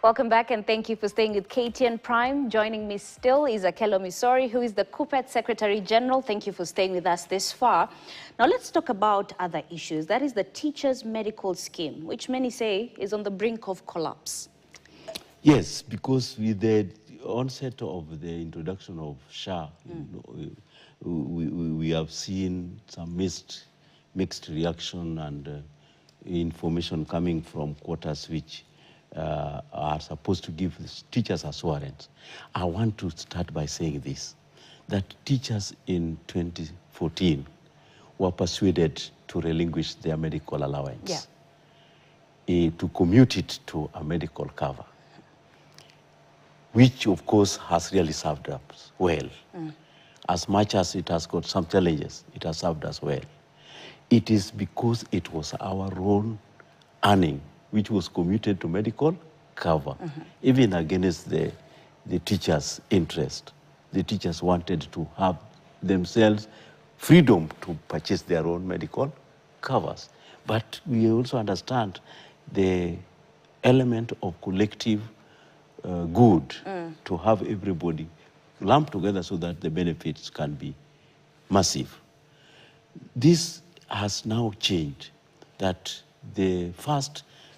Welcome back and thank you for staying with KTN Prime. Joining me still is Akilo Misori, who is the KUPPET Secretary General. Thank you for staying with us this far. Now let's talk about other issues. That is the Teachers' Medical Scheme, which many say is on the brink of collapse. Yes, because with the onset of the introduction of SHA, we have seen some mixed reaction and information coming from quarters which are supposed to give teachers assurance. I want to start by saying this, that teachers in 2014 were persuaded to relinquish their medical allowance, to commute it to a medical cover, which of course has really served us well. As much as it has got some challenges, it has served us well. It is because it was our own earning which was commuted to medical cover, even against the teachers' interest. The teachers wanted to have themselves freedom to purchase their own medical covers. But we also understand the element of collective good to have everybody lumped together so that the benefits can be massive. This has now changed, that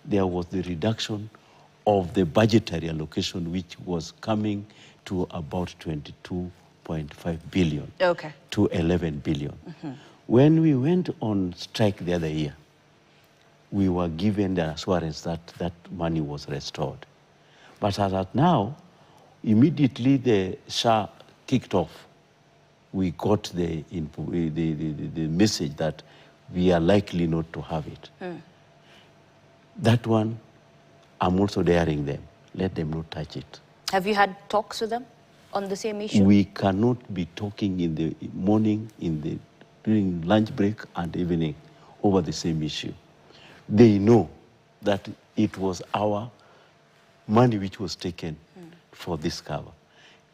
there was the reduction of the budgetary allocation, which was coming to about 22.5 billion to 11 billion. When we went on strike the other year, we were given the assurance that that money was restored. But as at now, immediately the SHA kicked off, we got the message that we are likely not to have it. That one, I'm also daring them. Let them not touch it. Have you had talks with them on the same issue? We cannot be talking in the morning, during lunch break and evening over the same issue. They know that it was our money which was taken for this cover.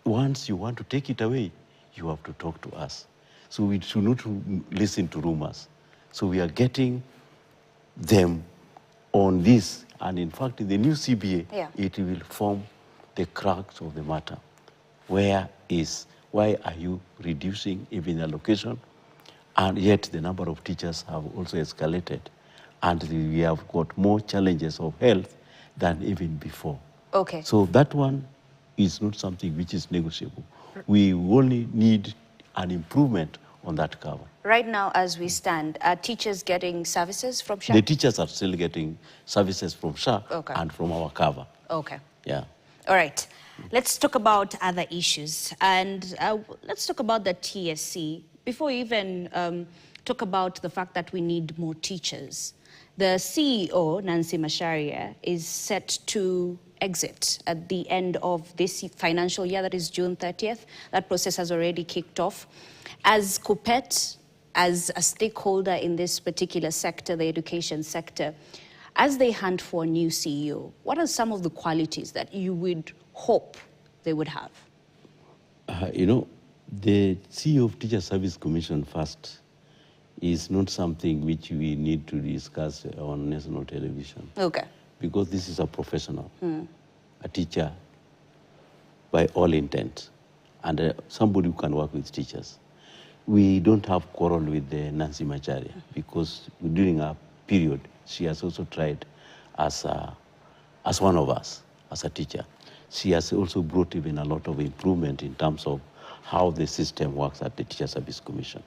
Once you want to take it away, you have to talk to us. So we should not listen to rumors. So we are getting them on this, and in fact, in the new CBA, it will form the crux of the matter. Why are you reducing even allocation? And yet the number of teachers have also escalated, and we have got more challenges of health than even before. So that one is not something which is negotiable. We only need an improvement on that cover. Right now, as we stand, are teachers getting services from SHA? The teachers are still getting services from SHA and from our cover. Yeah. All right. Let's talk about other issues. And let's talk about the TSC. Before we even talk about the fact that we need more teachers, the CEO, Nancy Macharia, is set to exit at the end of this financial year, that is June 30th. That process has already kicked off. As KUPPET, as a stakeholder in this particular sector, the education sector, as they hunt for a new CEO, what are some of the qualities that you would hope they would have? You know, the CEO of Teacher Service Commission first is not something which we need to discuss on national television. Because this is a professional, a teacher by all intent, and somebody who can work with teachers. We don't have quarrel with Nancy Macharia, because during our period, she has also tried as one of us, as a teacher. She has also brought even a lot of improvement in terms of how the system works at the Teacher Service Commission.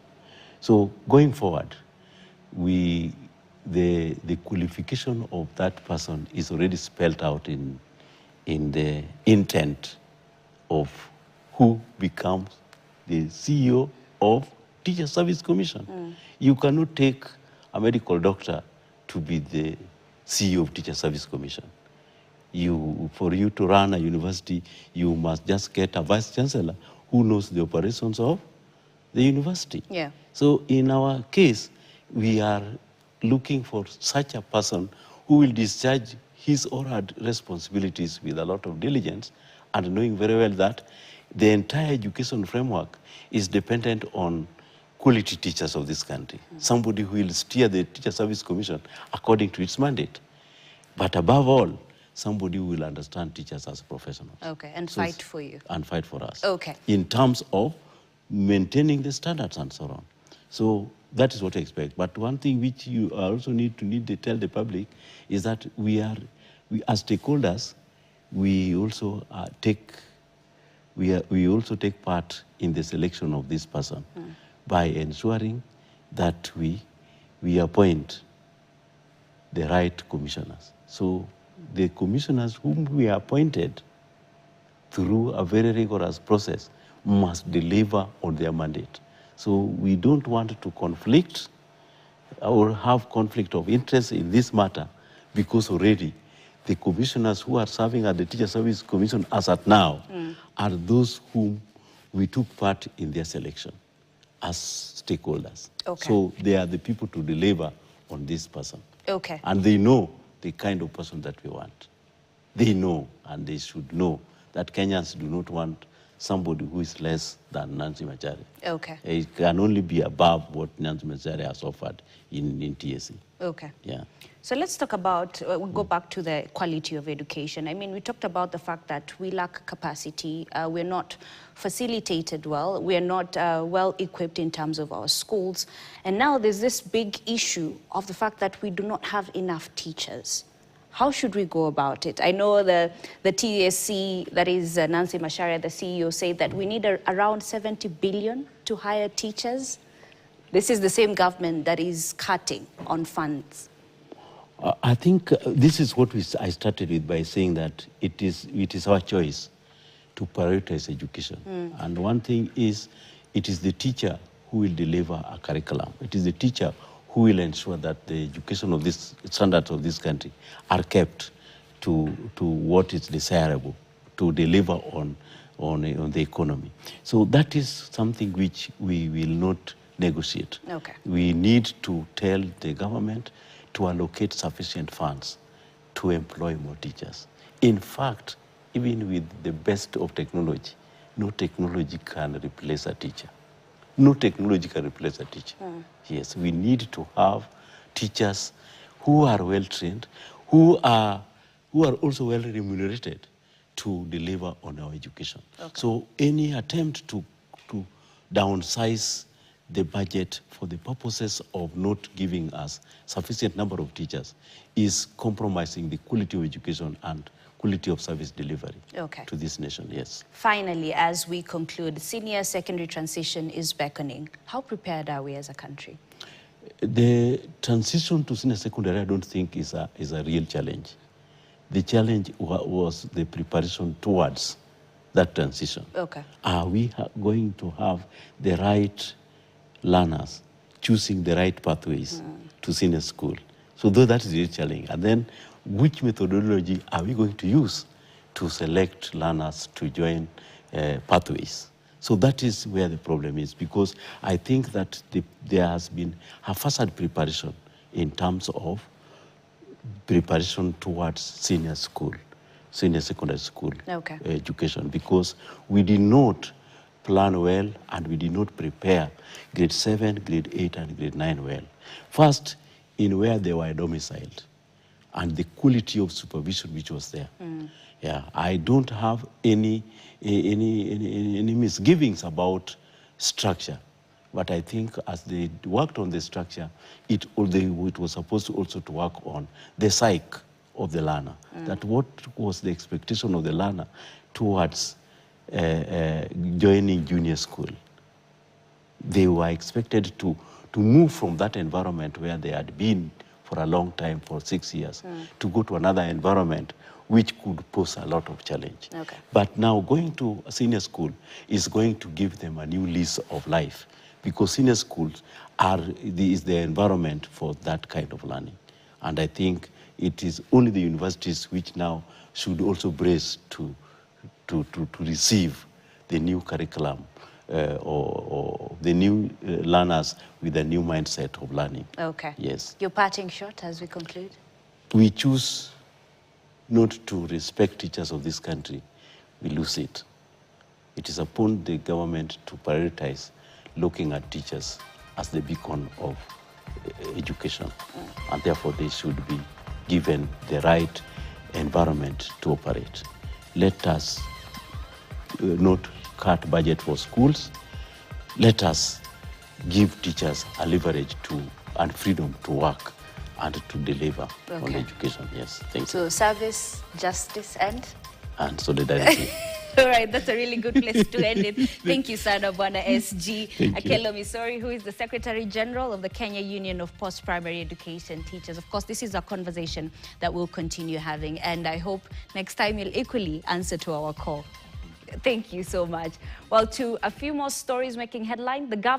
So going forward, the qualification of that person is already spelled out in the intent of who becomes the CEO of Teacher Service Commission. You cannot take a medical doctor to be the CEO of Teacher Service Commission. For you to run a university, you must just get a vice chancellor who knows the operations of the university. So in our case, we are looking for such a person who will discharge his or her responsibilities with a lot of diligence, and knowing very well that the entire education framework is dependent on quality teachers of this country. Somebody who will steer the Teacher Service Commission according to its mandate. But above all, somebody who will understand teachers as professionals. Okay, and fight for you. And fight for us. Okay. In terms of maintaining the standards and so on. So that is what I expect. But one thing which you also need to tell the public is that we as stakeholders, we also also take part in the selection of this person by ensuring that we appoint the right commissioners. So the commissioners whom we appointed through a very rigorous process must deliver on their mandate. So we don't want to conflict or have conflict of interest in this matter, because already the commissioners who are serving at the Teacher Service Commission as at now are those whom we took part in their selection as stakeholders. Okay. So they are the people to deliver on this person. Okay. And they know the kind of person that we want. They know, and they should know, that Kenyans do not want somebody who is less than Nancy Machari. Okay. It can only be above what Nancy Machari has offered in TSC. Okay. Yeah. So let's talk about, we'll go back to the quality of education. I mean, we talked about the fact that we lack capacity, we're not facilitated well, we're not well equipped in terms of our schools. And now there's this big issue of the fact that we do not have enough teachers. How should we go about it? I know the TSC, that is Nancy Macharia, the CEO, said that we need around 70 billion to hire teachers. This is the same government that is cutting on funds. I think this is what I started with by saying that it is our choice to prioritize education. And one thing is, it is the teacher who will deliver a curriculum. It is the teacher who will ensure that the education of this standards of this country are kept to what is desirable to deliver on the economy. So that is something which we will not negotiate. Okay. We need to tell the government to allocate sufficient funds to employ more teachers. In fact, even with the best of technology, no technology can replace a teacher. No technology can replace a teacher. Yes, we need to have teachers who are well trained, who are also well remunerated to deliver on our education. Okay. So any attempt to downsize the budget for the purposes of not giving us sufficient number of teachers is compromising the quality of education and quality of service delivery to this nation, yes. Finally, as we conclude, senior secondary transition is beckoning. How prepared are we as a country? The transition to senior secondary, I don't think is a real challenge. The challenge was the preparation towards that transition. Okay. Are we going to have the right learners choosing the right pathways to senior school? So though that is the challenge. And then which methodology are we going to use to select learners to join pathways? So that is where the problem is, because I think that there has been haphazard preparation in terms of preparation towards senior secondary school education, because we did not plan well and we did not prepare grade 7, grade 8, and grade 9 well. First, in where they were domiciled and the quality of supervision which was there. Yeah, I don't have any misgivings about structure, but I think as they worked on the structure, it was supposed to also to work on the psyche of the learner. That what was the expectation of the learner towards joining junior school. They were expected to move from that environment where they had been for a long time, for 6 years, to go to another environment which could pose a lot of challenge. Okay. But now going to a senior school is going to give them a new lease of life, because senior schools is the environment for that kind of learning. And I think it is only the universities which now should also brace to receive the new curriculum or the new learners with a new mindset of learning. Okay. Yes. Your parting shot as we conclude? We choose not to respect teachers of this country, we lose it. It is upon the government to prioritize looking at teachers as the beacon of education, and therefore they should be given the right environment to operate. Let us not cut budget for schools. Let us give teachers a leverage and freedom to work and to deliver on education. Yes, thank you. So service, justice, and solidarity. All right, that's a really good place to end it. Thank you, Sana Bwana SG. Akilo Misori, who is the Secretary General of the Kenya Union of Post-Primary Education Teachers. Of course, this is a conversation that we'll continue having, and I hope next time you'll equally answer to our call. Thank you so much. Well, to a few more stories making headline, the government